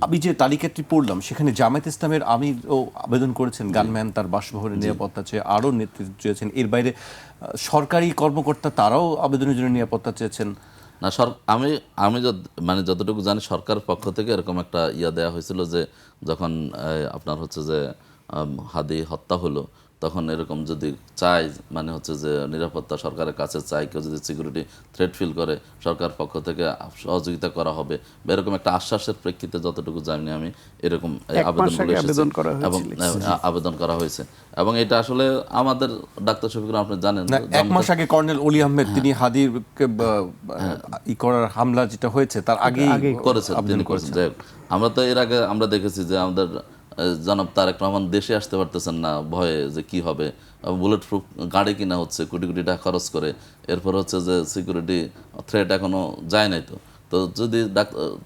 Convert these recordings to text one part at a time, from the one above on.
আমি যে তালিকাটি পড়লাম সেখানে জামায়াত ইসলামের আমিরও আবেদন করেছেন, গানম্যান তার বাসভবনের নিরাপত্তা চেয়ে, আরও নেতৃত্ব চেয়েছেন। এর বাইরে সরকারি কর্মকর্তা তারাও আবেদনের জন্য নিরাপত্তা চেয়েছেন। না আমি আমি মানে যতটুকু জানি সরকারের পক্ষ থেকে এরকম একটা দেওয়া হয়েছিল যে যখন আপনার হচ্ছে যে হাদি হত্যা হলো, তখন এরকম যদি চাই মানে হচ্ছে যে নিরাপত্তা সরকারের কাছে চাই, কেউ যদি সিকিউরিটি থ্রেট ফিল করে সরকার পক্ষ থেকে সহযোগিতা করা হবে বা এরকম একটা আশ্বাসের প্রেক্ষিতে যতটুকু জানি আমি এরকম আবেদনগুলো এসেছে এবং আবেদন করা হয়েছে। এবং এটা আসলে আমাদের ডাক্তার শফিকুর আপনি জানেন এক মাস আগে কর্নেল অলি আহমেদ তিনি হাদির ই করার হামলা যেটা হয়েছে তার আগে করেছেন, তিনি করেছেন। যাই হোক, আমরা তো এর আগে আমরা দেখেছি যে আমাদের জনাব তারেক রহমান দেশে আসতে পারতেছেন না ভয়ে যে কি হবে, বুলেট প্রুফ গাড়ি কিনা হচ্ছে কোটি কোটি টাকা খরচ করে, এরপর হচ্ছে যে সিকিউরিটি থ্রেট এখনো যায় নাই। তো তো যদি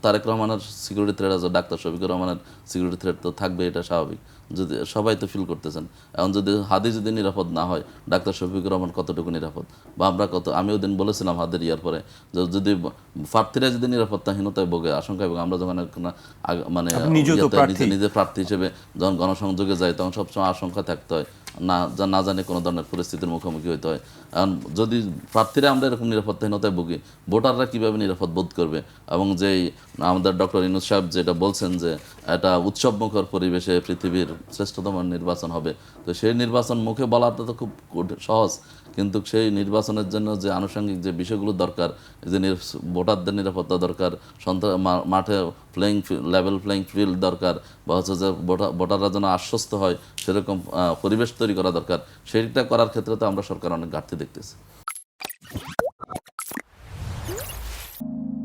তারেক রহমানের সিকিউরিটি থ্রেট আছে, ডাক্তার শফিকুর রহমানের সিকিউরিটি থ্রেট তো থাকবে, এটা স্বাভাবিক। যদি সবাই তো ফিল করতেছেন, এখন যদি হাদি যদি নিরাপদ না হয়, ডাক্তার শফিকুর রহমান কতটুকু নিরাপদ বা আমরা আমি ওই দিন বলেছিলাম হাদের ইয়ার পরে যে যদি প্রার্থীরা যদি নিরাপত্তাহীনতায় ভোগে, আশঙ্কায় ভোগে, আমরা যখন মানে নিজে প্রার্থী হিসেবে যখন গণসংযোগে যাই তখন সবসময় আশঙ্কা থাকতে হয়, না জানে কোনো ধরনের পরিস্থিতির মুখোমুখি হইতে হয়। কারণ যদি প্রার্থীরা আমরা এরকম নিরাপত্তাহীনতায় ভুগি, ভোটাররা কীভাবে নিরাপদ বোধ করবে? এবং যেই আমাদের ডক্টর ইউনূস সাহেব যেটা বলছেন যে একটা উৎসবমুখর পরিবেশে পৃথিবীর শ্রেষ্ঠতম নির্বাচন হবে, তো সেই নির্বাচন মুখে বলাটা তো খুব সহজ, কিন্তু সেই নির্বাচনের জন্য যে আনুষঙ্গিক যে বিষয়গুলো দরকার, যে ভোটারদের নিরাপত্তা দরকার, মাঠে লেভেল প্লেইং ফিল্ড দরকার, বা হচ্ছে যে ভোটাররা যেন আশ্বস্ত হয় সেরকম পরিবেশ তৈরি করা দরকার, সেইটা করার ক্ষেত্রে তো আমরা সরকার অনেক ঘাটতি দেখতেছি।